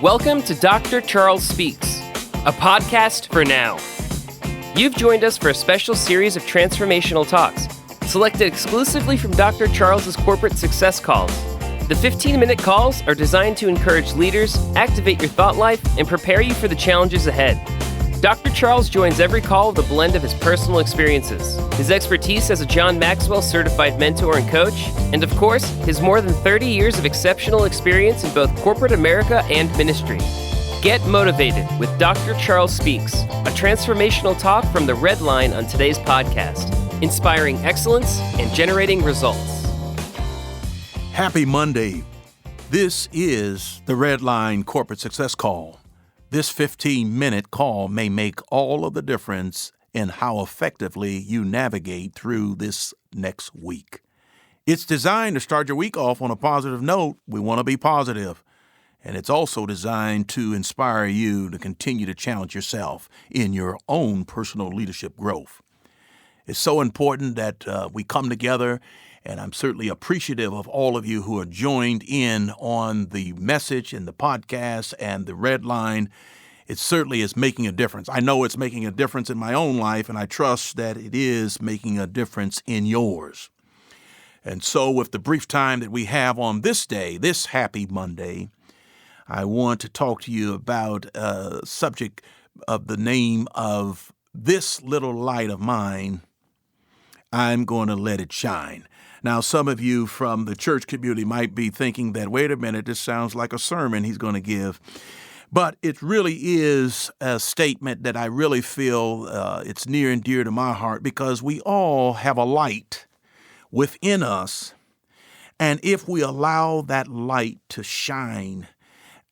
Welcome to Dr. Charles Speaks, a podcast for now. You've joined us for a special series of transformational talks, selected exclusively from Dr. Charles's corporate success calls. The 15-minute calls are designed to encourage leaders, activate your thought life, and prepare you for the challenges ahead. Dr. Charles joins every call with a blend of his personal experiences, his expertise as a John Maxwell certified mentor and coach, and of course, his more than 30 years of exceptional experience in both corporate America and ministry. Get motivated with Dr. Charles Speaks, a transformational talk from the Red Line on today's podcast, inspiring excellence and generating results. Happy Monday. This is the Red Line Corporate Success Call. This 15-minute call may make all of the difference in how effectively you navigate through this next week. It's designed to start your week off on a positive note. We want to be positive. And it's also designed to inspire you to continue to challenge yourself in your own personal leadership growth. It's so important that we come together, and I'm certainly appreciative of all of you who are joined in on the message and the podcast and the Red Line. It certainly is making a difference. I know it's making a difference in my own life, and I trust that it is making a difference in yours. And so with the brief time that we have on this day, this happy Monday, I want to talk to you about a subject of the name of This Little Light of Mine, I'm going to let it shine. Now, some of you from the church community might be thinking that, wait a minute, this sounds like a sermon he's going to give. But it really is a statement that I really feel it's near and dear to my heart, because we all have a light within us. And if we allow that light to shine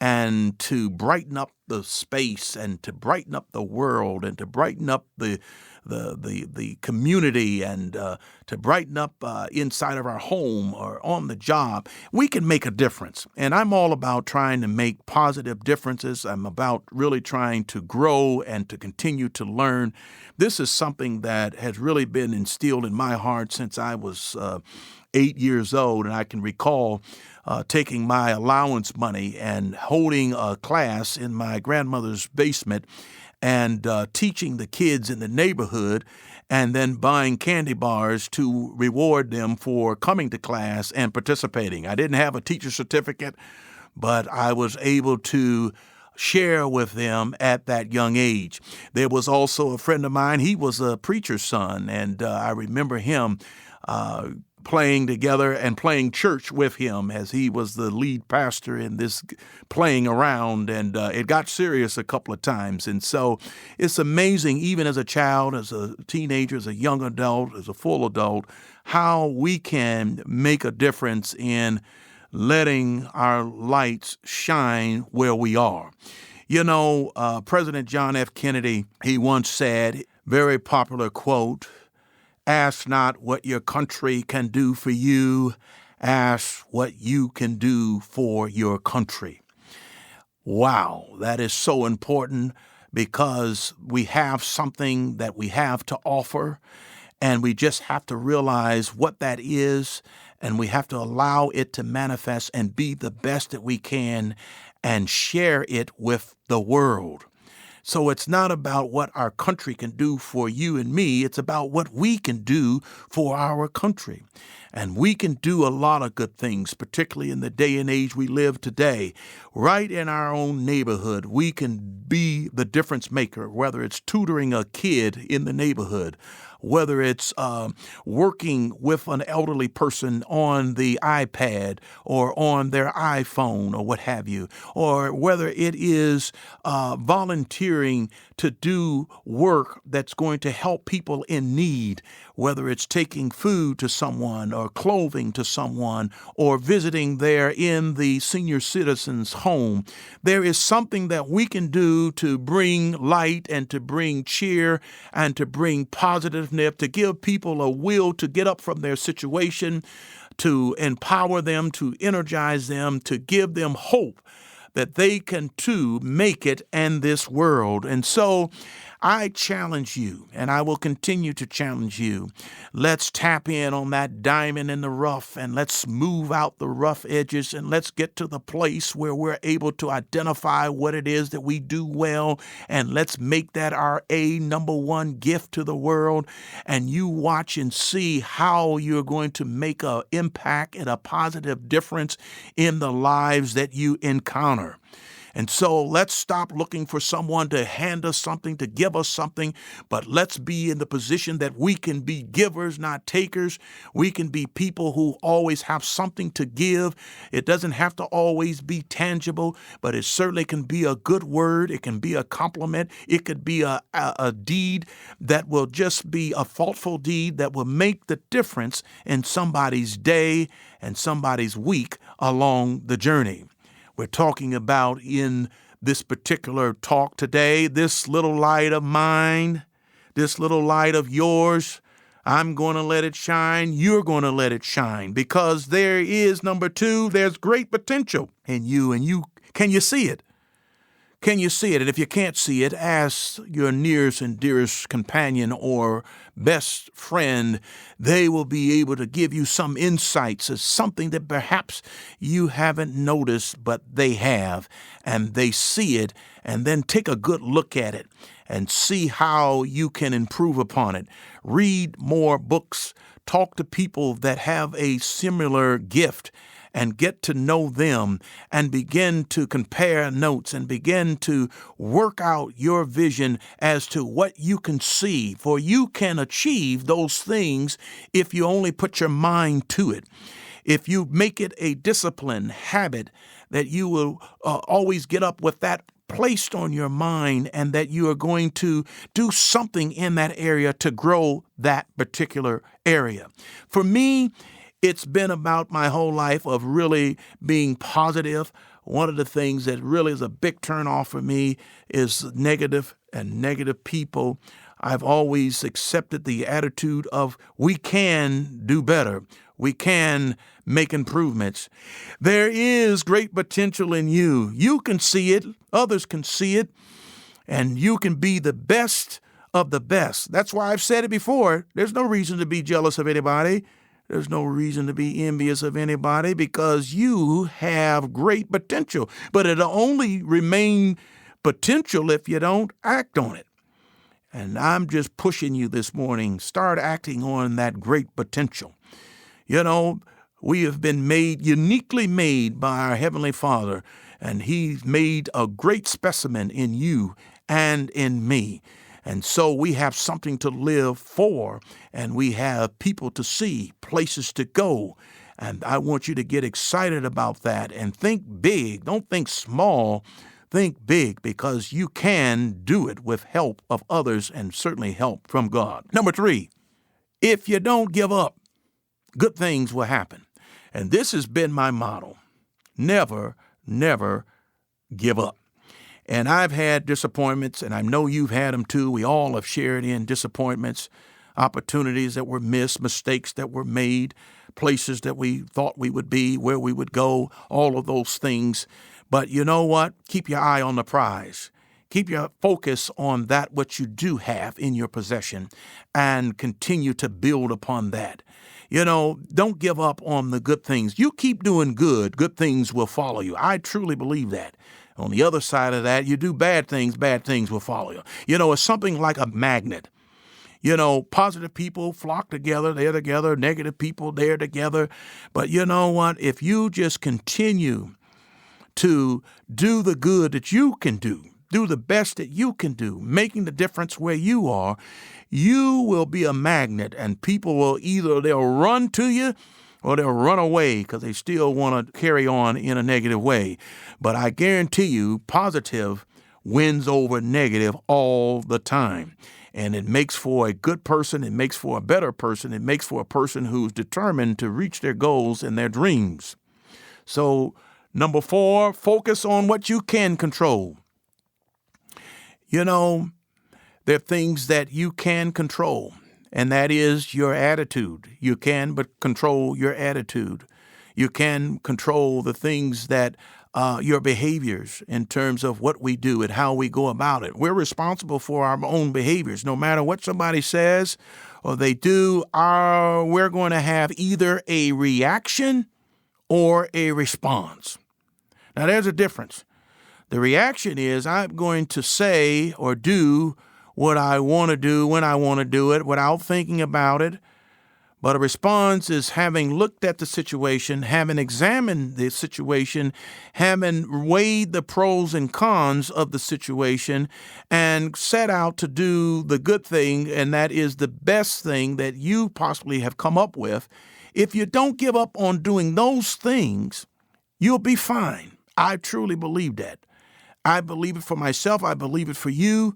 and to brighten up the space and to brighten up the world and to brighten up the community and to brighten up inside of our home or on the job, we can make a difference. And I'm all about trying to make positive differences. I'm about really trying to grow and to continue to learn. This is something that has really been instilled in my heart since I was 8 years old, and I can recall taking my allowance money and holding a class in my grandmother's basement and teaching the kids in the neighborhood, and then buying candy bars to reward them for coming to class and participating. I didn't have a teacher certificate, but I was able to share with them at that young age. There was also a friend of mine. He was a preacher's son, and I remember him playing together and playing church with him as he was the lead pastor in this playing around, and it got serious a couple of times. And so it's amazing, even as a child, as a teenager, as a young adult, as a full adult, how we can make a difference in letting our lights shine where we are. You know, President John F. Kennedy, he once said, very popular quote, "Ask not what your country can do for you, ask what you can do for your country." Wow, that is so important, because we have something that we have to offer, and we just have to realize what that is, and we have to allow it to manifest and be the best that we can and share it with the world. So it's not about what our country can do for you and me. It's about what we can do for our country. And we can do a lot of good things, particularly in the day and age we live today. Right in our own neighborhood, we can be the difference maker, whether it's tutoring a kid in the neighborhood, whether it's working with an elderly person on the iPad or on their iPhone or what have you, or whether it is volunteering to do work that's going to help people in need, whether it's taking food to someone or clothing to someone or visiting there in the senior citizen's home. There is something that we can do to bring light and to bring cheer and to bring positiveness, to give people a will to get up from their situation, to empower them, to energize them, to give them hope that they can too make it in this world. And so I challenge you, and I will continue to challenge you. Let's tap in on that diamond in the rough, and let's smooth out the rough edges, and let's get to the place where we're able to identify what it is that we do well, and let's make that our number one gift to the world. And you watch and see how you're going to make an impact and a positive difference in the lives that you encounter. And so let's stop looking for someone to hand us something, to give us something, but let's be in the position that we can be givers, not takers. We can be people who always have something to give. It doesn't have to always be tangible, but it certainly can be a good word. It can be a compliment. It could be a deed that will just be a thoughtful deed that will make the difference in somebody's day and somebody's week along the journey. We're talking about in this particular talk today, this little light of mine, this little light of yours, I'm going to let it shine. You're going to let it shine because there is, number two, there's great potential in you. And can you see it? Can you see it? And if you can't see it, ask your nearest and dearest companion or best friend. They will be able to give you some insights as something that perhaps you haven't noticed, but they have, and they see it, and then take a good look at it and see how you can improve upon it. Read more books, talk to people that have a similar gift, and get to know them and begin to compare notes and begin to work out your vision as to what you can see. For you can achieve those things if you only put your mind to it. If you make it a discipline, habit, that you will always get up with that placed on your mind and that you are going to do something in that area to grow that particular area. For me, it's been about my whole life of really being positive. One of the things that really is a big turnoff for me is negative and negative people. I've always accepted the attitude of we can do better. We can make improvements. There is great potential in you. You can see it. Others can see it. And you can be the best of the best. That's why I've said it before. There's no reason to be jealous of anybody. There's no reason to be envious of anybody because you have great potential. But it'll only remain potential if you don't act on it. And I'm just pushing you this morning. Start acting on that great potential. You know, we have been uniquely made by our Heavenly Father, and He's made a great specimen in you and in me. And so we have something to live for, and we have people to see, places to go. And I want you to get excited about that and think big. Don't think small. Think big because you can do it with help of others and certainly help from God. Number 3, if you don't give up, good things will happen. And this has been my motto. Never, never give up. And I've had disappointments, and I know you've had them too. We all have shared in disappointments, opportunities that were missed, mistakes that were made, places that we thought we would be, where we would go, all of those things. But you know what? Keep your eye on the prize. Keep your focus on that which you do have in your possession and continue to build upon that. You know, don't give up on the good things. You keep doing good things will follow you. I truly believe that. On the other side of that, you do bad things will follow you. You know, it's something like a magnet. You know, positive people flock together, they're together, negative people, they're together. But you know what? If you just continue to do the good that you can do the best that you can do, making the difference where you are, you will be a magnet, and people will they'll run to you or they'll run away because they still want to carry on in a negative way. But I guarantee you, positive wins over negative all the time. And it makes for a good person. It makes for a better person. It makes for a person who's determined to reach their goals and their dreams. So, number 4, focus on what you can control. You know, there are things that you can control, and that is your attitude. You can but control your attitude. You can control the things that your behaviors in terms of what we do and how we go about it. We're responsible for our own behaviors. No matter what somebody says or they do, we're going to have either a reaction or a response. Now, there's a difference. The reaction is I'm going to say or do what I want to do when I want to do it without thinking about it. But a response is having looked at the situation, having examined the situation, having weighed the pros and cons of the situation, and set out to do the good thing, and that is the best thing that you possibly have come up with. If you don't give up on doing those things, you'll be fine. I truly believe that. I believe it for myself. I believe it for you.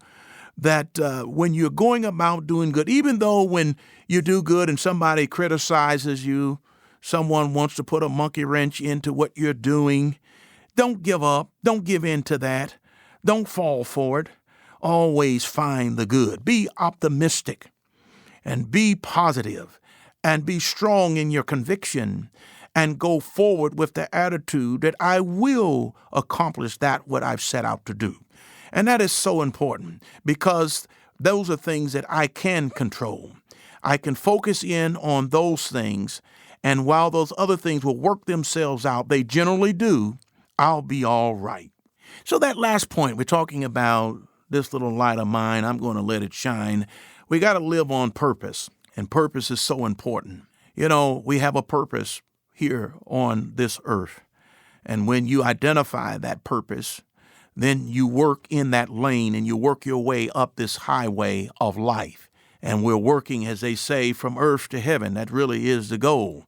That when you're going about doing good, even though when you do good and somebody criticizes you, someone wants to put a monkey wrench into what you're doing, don't give up. Don't give in to that. Don't fall for it. Always find the good. Be optimistic and be positive and be strong in your conviction and go forward with the attitude that I will accomplish that what I've set out to do. And that is so important because those are things that I can control. I can focus in on those things, and while those other things will work themselves out, they generally do, I'll be all right. So that last point, we're talking about this little light of mine, I'm going to let it shine. We got to live on purpose, and purpose is so important. You know, we have a purpose here on this earth, and when you identify that purpose, then you work in that lane and you work your way up this highway of life. And we're working, as they say, from earth to heaven. That really is the goal.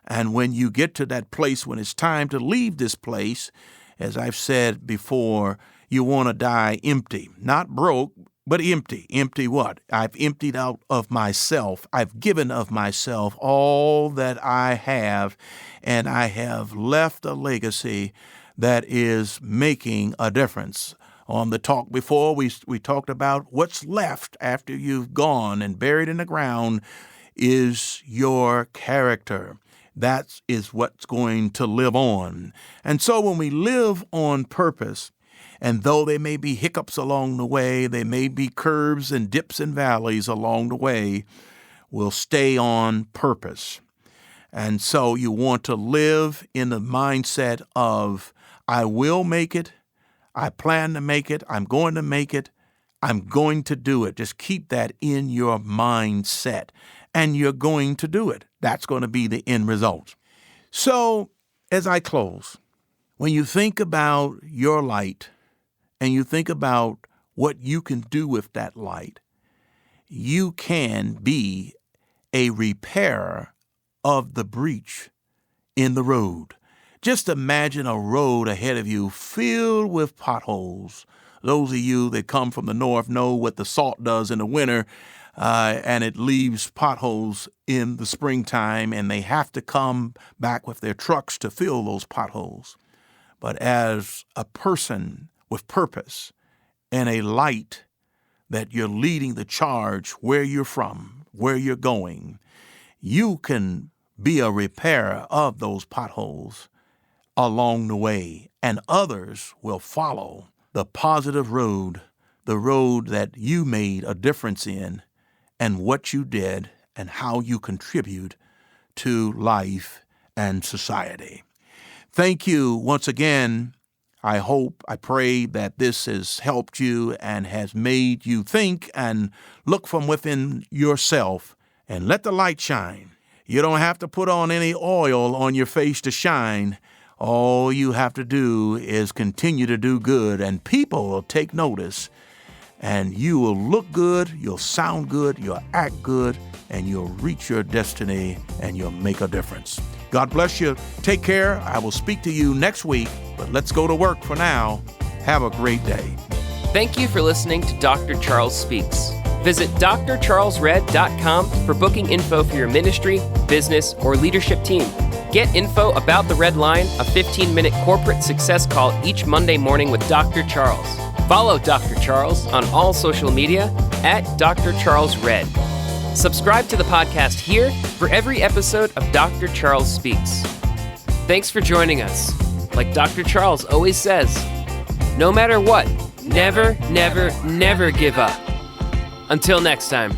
And when you get to that place, when it's time to leave this place, as I've said before, you want to die empty. Not broke, but empty. Empty what? I've emptied out of myself. I've given of myself all that I have, and I have left a legacy that is making a difference. On the talk before, we talked about what's left after you've gone and buried in the ground is your character. That is what's going to live on. And so when we live on purpose, and though there may be hiccups along the way, there may be curves and dips and valleys along the way, we'll stay on purpose. And so you want to live in the mindset of, I will make it, I plan to make it, I'm going to make it, I'm going to do it. Just keep that in your mindset, and you're going to do it. That's going to be the end result. So, as I close, when you think about your light, and you think about what you can do with that light, you can be a repairer of the breach in the road. Just imagine a road ahead of you filled with potholes. Those of you that come from the north know what the salt does in the winter, and it leaves potholes in the springtime, and they have to come back with their trucks to fill those potholes. But as a person with purpose and a light that you're leading the charge where you're from, where you're going, you can be a repairer of those potholes along the way, and others will follow the positive road, the road that you made a difference in, and what you did and how you contribute to life and society. Thank you once again. I hope, I pray that this has helped you and has made you think and look from within yourself and let the light shine. You don't have to put on any oil on your face to shine. All you have to do is continue to do good, and people will take notice, and you will look good, you'll sound good, you'll act good, and you'll reach your destiny, and you'll make a difference. God bless you. Take care. I will speak to you next week, but let's go to work for now. Have a great day. Thank you for listening to Dr. Charles Speaks. Visit drcharlesred.com for booking info for your ministry, business, or leadership team. Get info about the Red Line, a 15-minute corporate success call each Monday morning with Dr. Charles. Follow Dr. Charles on all social media at Dr. Charles Red. Subscribe to the podcast here for every episode of Dr. Charles Speaks. Thanks for joining us. like Dr. Charles always says, no matter what, never, never, never give up. Until next time.